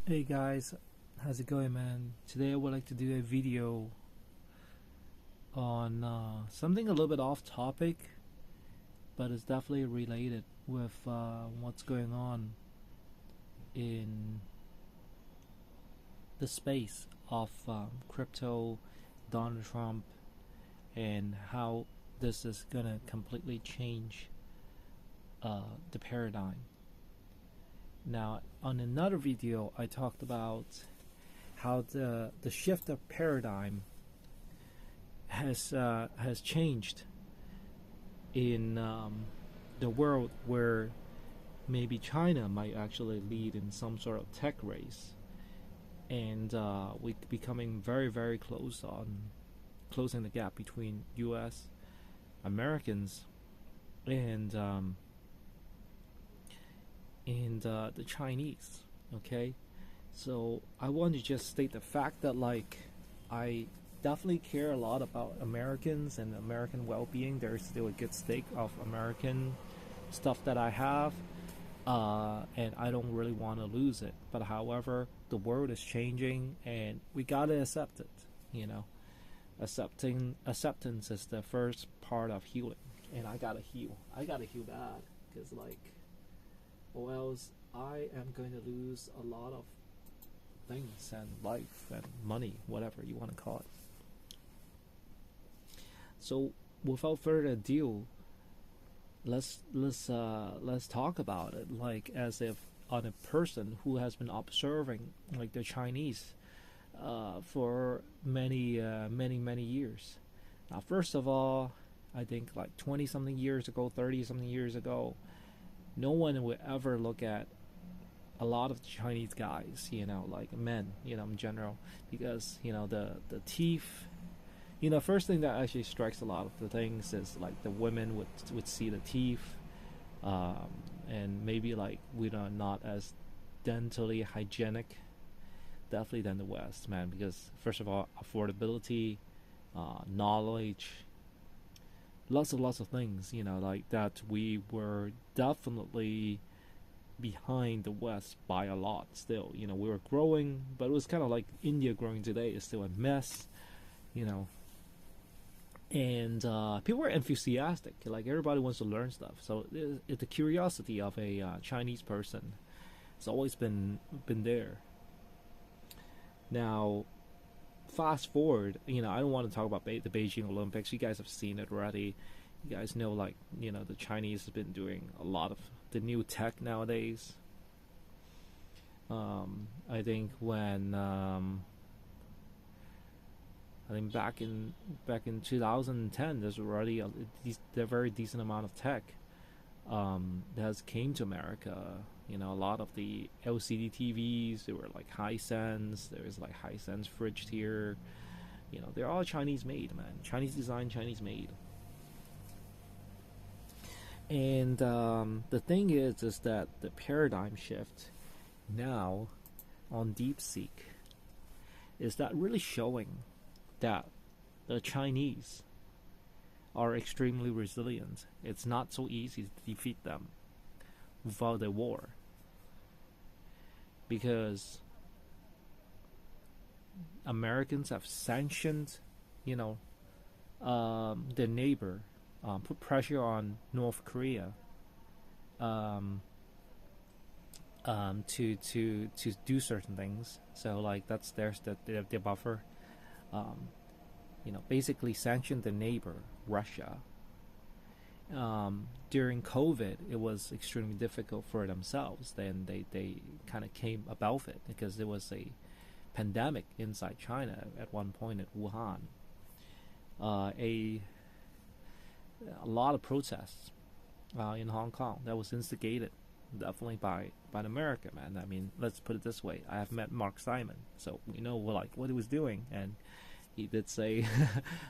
Hey guys, how's it going, man? Today I would like to do a video on something a little bit off topic, but it's definitely related with what's going on in the space of crypto, Donald Trump, and how this is gonna completely change the paradigm. Now, on another video, I talked about how the shift of paradigm has changed in the world, where maybe China might actually lead in some sort of tech race, and we becoming very close on closing the gap between U.S. Americans and the Chinese. Okay, so I want to just state the fact that I definitely care a lot about Americans and American well-being. There's still a good stake of American stuff that I have, and I don't really want to lose it. But however, the world is changing, and we gotta accept it. You know, acceptance is the first part of healing, and I gotta heal. I gotta heal that because or else I am going to lose a lot of things and life and money, whatever you want to call it. So, without further ado, let's talk about it, like as if on a person who has been observing like the Chinese for many years. Now, first of all, I think like 20 something years ago, 30 something years ago, no one would ever look at a lot of the Chinese guys, like men, in general, because the teeth. First thing that actually strikes a lot of the things is like the women would see the teeth, and maybe like we are not as dentally hygienic, definitely than the West, man. Because first of all, affordability, knowledge, lots of things, like that we were definitely behind the West by a lot still. We were growing, but it was kind of like India growing today. It's still a mess, you know. And people were enthusiastic. Like everybody wants to learn stuff. So the curiosity of a Chinese person has always been there. Now, fast forward, I don't want to talk about the Beijing Olympics. You guys have seen it already. You guys know, the Chinese have been doing a lot of the new tech nowadays. I think I think back in 2010, there's already a very decent amount of tech that has came to America. A lot of the LCD TVs, they were like Hisense. There was like Hisense fridge here. They're all Chinese made, man. Chinese design, Chinese made. And the thing is that the paradigm shift now on DeepSeek is that really showing that the Chinese are extremely resilient. It's not so easy to defeat them without a war, because Americans have sanctioned, their neighbor, put pressure on North Korea, to do certain things. So like there's the buffer. Basically sanctioned the neighbor, Russia. During COVID, it was extremely difficult for themselves. Then they kind of came above it because there was a pandemic inside China at one point at Wuhan. A lot of protests in Hong Kong that was instigated definitely by America, man. I mean, let's put it this way: I have met Mark Simon, so we know what he was doing, and he did say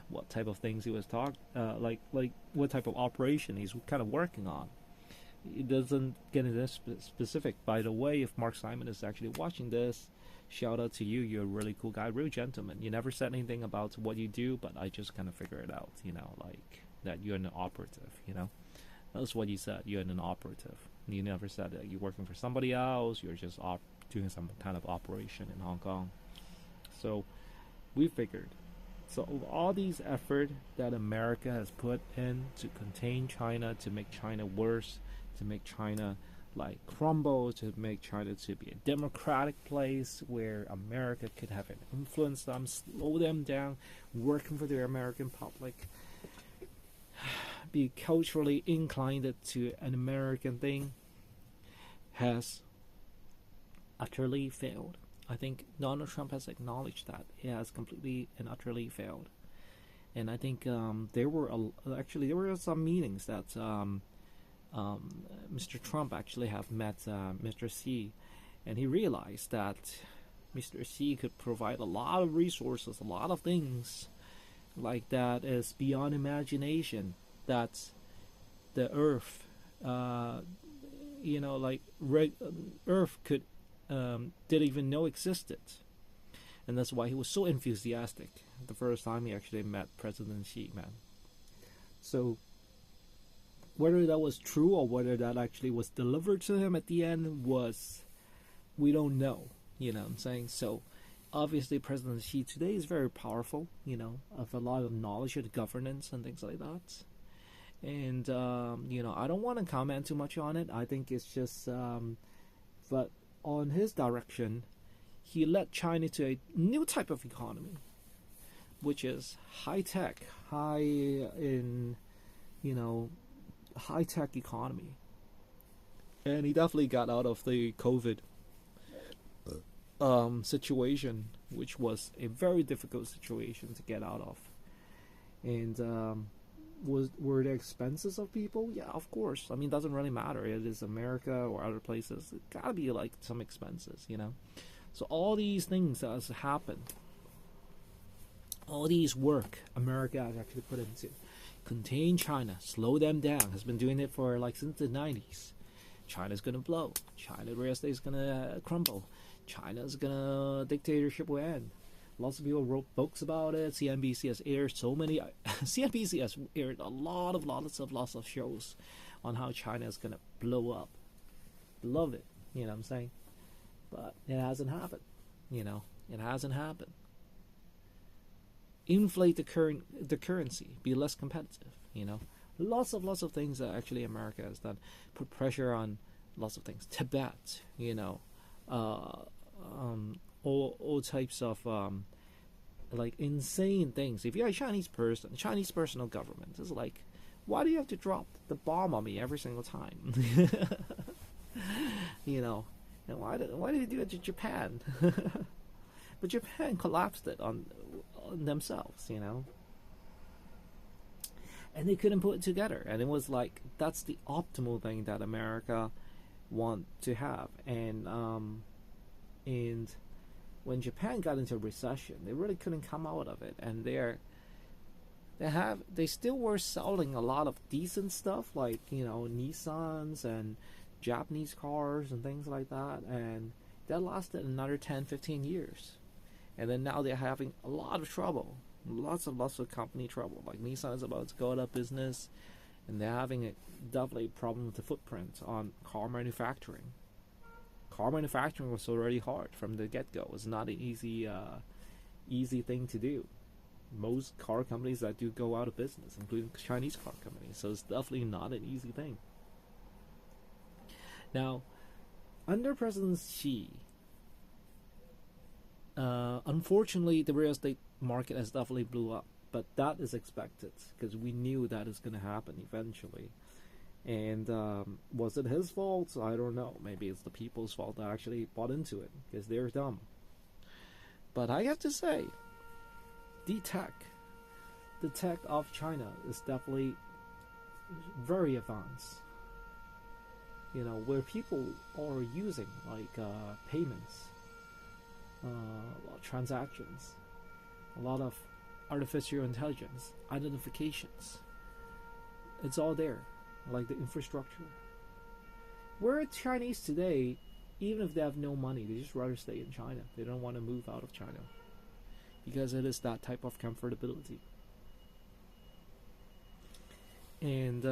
what type of things he was like what type of operation he's kind of working on. It doesn't get into specific. By the way, if Mark Simon is actually watching this, shout out to you. You're a really cool guy, real gentleman. You never said anything about what you do, but I just kind of figured it out, like that you're an operative, That's what you said. You're an operative. You never said that you're working for somebody else. You're just doing some kind of operation in Hong Kong. So we figured, so all these effort that America has put in to contain China, to make China worse, to make China like crumble, to make China to be a democratic place where America could have an influence them, slow them down, working for the American public, be culturally inclined to an American thing, has utterly failed. I think Donald Trump has acknowledged that it has completely and utterly failed. And I think there were some meetings that Mr. Trump actually have met Mr. Xi, and he realized that Mr. Xi could provide a lot of resources, a lot of things like that is beyond imagination. That the Earth, Earth could didn't even know existed, and that's why he was so enthusiastic the first time he actually met President Xi, man. So whether that was true or whether that actually was delivered to him at the end we don't know. You know what I'm saying? So obviously President Xi today is very powerful, of a lot of knowledge of governance and things like that. And I don't want to comment too much on it. I think it's just but on his direction, he led China to a new type of economy, which is high-tech, high-tech economy. And he definitely got out of the COVID situation, which was a very difficult situation to get out of. And were there expenses of people? Yeah, of course. I mean, it doesn't really matter. It is America or other places. It gotta be like some expenses, So all these things that has happened, all these work America has actually put into contain China, slow them down, has been doing it for since the 90s. China's gonna blow. China real estate is gonna crumble. China's gonna dictatorship will end. Lots of people wrote books about it. CNBC has aired CNBC has aired lots of shows on how China is gonna blow up. Love it, you know what I'm saying? But it hasn't happened. It hasn't happened. Inflate the currency, be less competitive. Lots of things that actually America has done. Put pressure on lots of things. Tibet, all types of insane things. If you're a Chinese personal government, it's like, why do you have to drop the bomb on me every single time? And why did you do it to Japan? But Japan collapsed it on themselves, and they couldn't put it together. And it was like, that's the optimal thing that America want to have. And when Japan got into a recession, they really couldn't come out of it. And they still were selling a lot of decent stuff, like Nissans and Japanese cars and things like that. And that lasted another 10-15 years. And then now they're having a lot of trouble. Lots of company trouble. Like Nissan is about to go out of business, and they're having definitely a problem with the footprint on car manufacturing. Car manufacturing was already hard from the get-go. It's not an easy thing to do. Most car companies that do go out of business, including Chinese car companies, so it's definitely not an easy thing. Now, under President Xi, unfortunately, the real estate market has definitely blew up, but that is expected because we knew that is going to happen eventually. And was it his fault? I don't know. Maybe it's the people's fault that actually bought into it because they're dumb. But I have to say, the tech of China is definitely very advanced. Where people are using payments, transactions, a lot of artificial intelligence, identifications. It's all there, like the infrastructure. Where Chinese today, even if they have no money, they just rather stay in China. They don't want to move out of China because it is that type of comfortability. And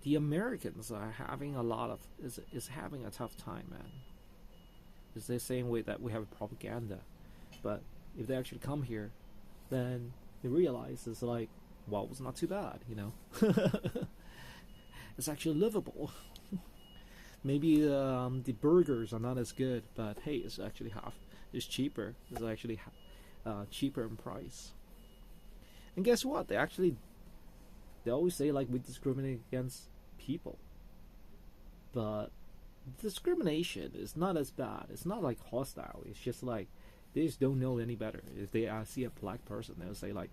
the Americans are having a lot of is having a tough time, man. It's the same way that we have propaganda, but if they actually come here, then they realize it's like, well, it's not too bad, you know. It's actually livable. Maybe the burgers are not as good, but hey, it's actually it's cheaper. It's actually cheaper in price. And guess what? They always say like we discriminate against people, but discrimination is not as bad. It's not like hostile. It's just like they just don't know any better. If they see a black person, they'll say like,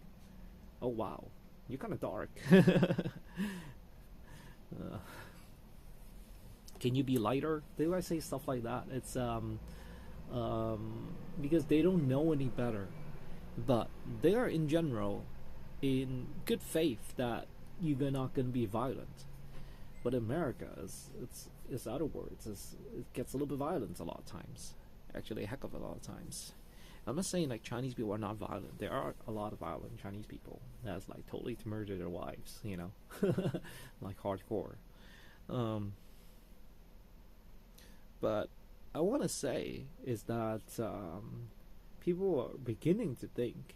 "Oh wow, you're kind of dark. Can you be lighter?" They always say stuff like that. It's because they don't know any better, but they are in general in good faith that you're not going to be violent. But America it's other words. It gets a little bit violent a lot of times. Actually, a heck of a lot of times. I'm not saying like Chinese people are not violent. There are a lot of violent Chinese people that's like totally to murder their wives, you know, like hardcore. But I want to say is that people are beginning to think,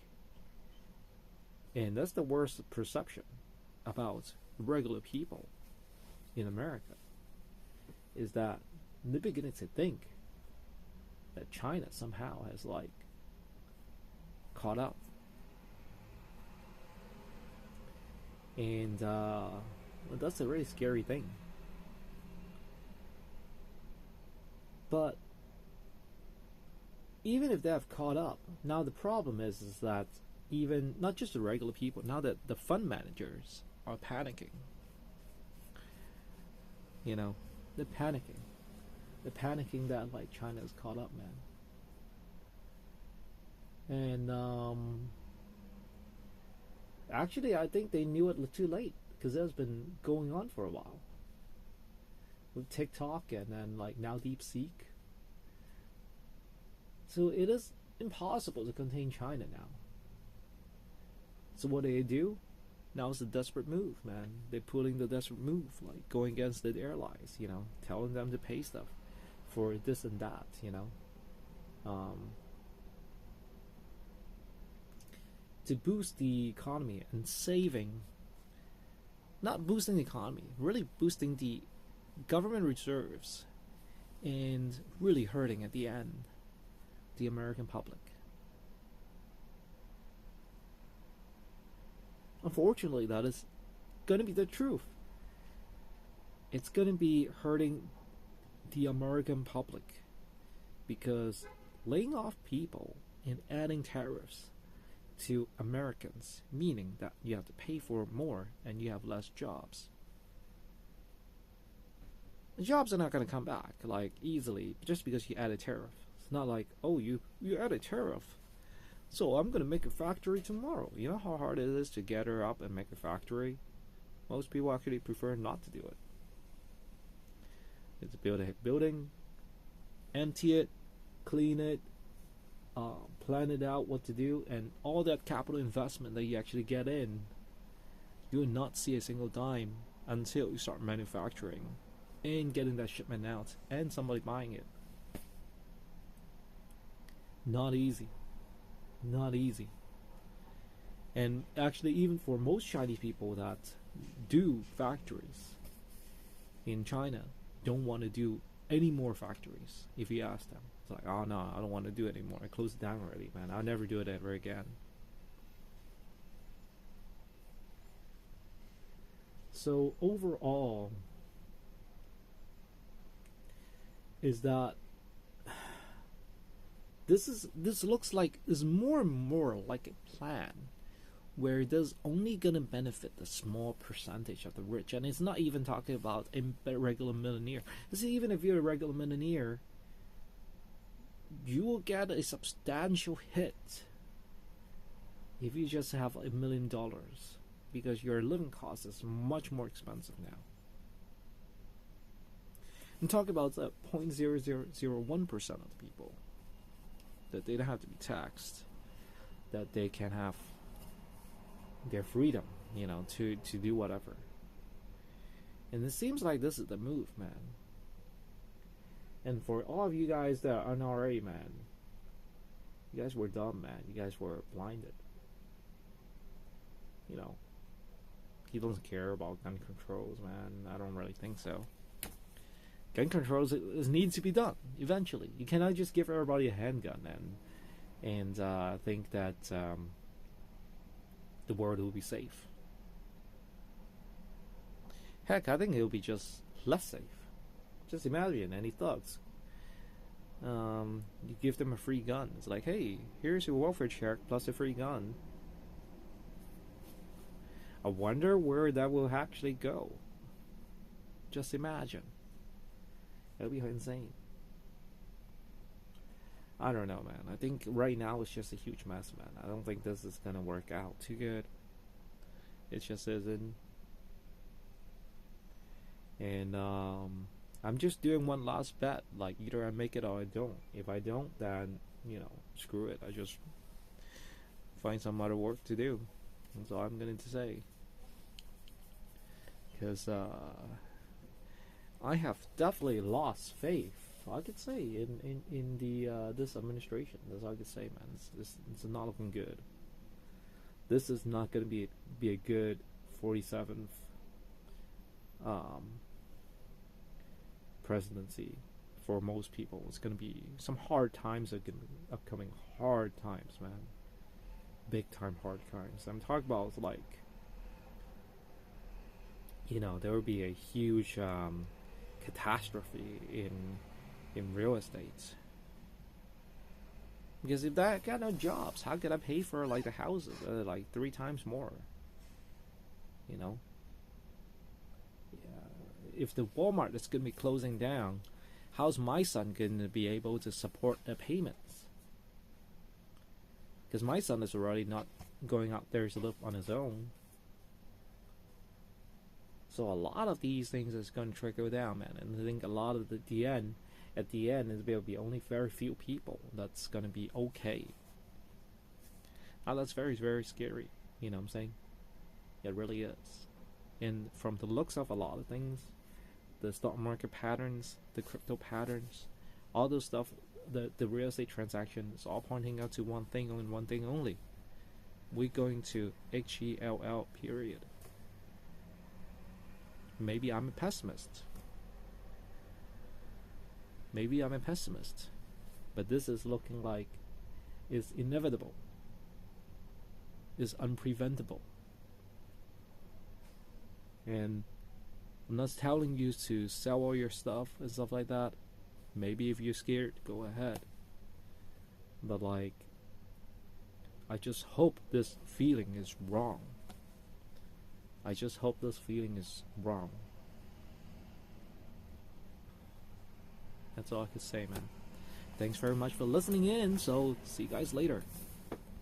and that's the worst perception about regular people in America, is that they're beginning to think that China somehow has like caught up. And that's a really scary thing. But even if they have caught up, now the problem is that even not just the regular people, now that the fund managers are panicking. You know, they're panicking. They're panicking that like China is caught up, man. And actually, I think they knew it too late because it's been going on for a while with TikTok and then like now DeepSeek. So it is impossible to contain China now. So what do? Now it's a desperate move, man. They're pulling the desperate move, like going against the airlines, you know, telling them to pay stuff for this and that, you know. To boost the economy and saving, not boosting the economy, really boosting the government reserves and really hurting at the end the American public. Unfortunately, that is going to be the truth. It's going to be hurting the American public because laying off people and adding tariffs to Americans, meaning that you have to pay for more and you have less jobs. The jobs are not going to come back like easily just because you add a tariff. It's not like, oh, you add a tariff, so I'm going to make a factory tomorrow. You know how hard it is to get her up and make a factory? Most people actually prefer not to do it. It's to build a building, empty it, clean it, plan it out what to do, and all that capital investment that you actually get in, you will not see a single dime until you start manufacturing and getting that shipment out and somebody buying it. Not easy. Not easy. And actually, even for most Chinese people that do factories in China, don't want to do any more factories. If you ask them, it's like, oh no, I don't want to do it anymore. I closed it down already, man. I'll never do it ever again. So overall, is that this looks like is more and more like a plan where it is only gonna benefit the small percentage of the rich, and it's not even talking about a regular millionaire. See, even if you're a regular millionaire, you will get a substantial hit if you just have $1 million, because your living cost is much more expensive now. And talk about 0.0001% of the people that they don't have to be taxed, that they can have their freedom, you know, to do whatever. And it seems like this is the move, man. And for all of you guys that are NRA, man, you guys were dumb, man. You guys were blinded. You know, he doesn't care about gun controls, man. I don't really think so. Gun controls needs to be done eventually. You cannot just give everybody a handgun and think that the world will be safe. Heck, I think it will be just less safe. Just imagine any thugs. You give them a free gun. It's like, hey, here's your welfare check plus a free gun. I wonder where that will actually go. Just imagine. It'll be insane. I don't know, man. I think right now it's just a huge mess, man. I don't think this is gonna work out too good. It just isn't. And I'm just doing one last bet. Like, either I make it or I don't. If I don't, then, you know, screw it. I just find some other work to do. That's all I'm going to say. Because I have definitely lost faith, I could say, in the this administration. That's all I could say, man. It's not looking good. This is not going to be a good 47th presidency for most people. It's going to be some hard times are going to be upcoming. Hard times, man. Big time hard times. I'm talking about, like, you know, there will be a huge catastrophe in real estate. Because if I got no jobs, how could I pay for, like, the houses like 3 times more? You know? If the Walmart is going to be closing down, how's my son going to be able to support the payments? Because my son is already not going out there to live on his own. So a lot of these things is going to trickle down, man. And I think a lot of at the end, is will be only very few people that's going to be okay. Now that's very, very scary. You know what I'm saying? It really is. And from the looks of a lot of things, the stock market patterns, the crypto patterns, all those stuff, the real estate transactions, all pointing out to one thing and one thing only. We're going to HELL period. Maybe I'm a pessimist. But this is looking like it's inevitable. It's unpreventable. And I'm not telling you to sell all your stuff and stuff like that. Maybe if you're scared, go ahead. But, like, I just hope this feeling is wrong. That's all I can say, man. Thanks very much for listening in. So, see you guys later.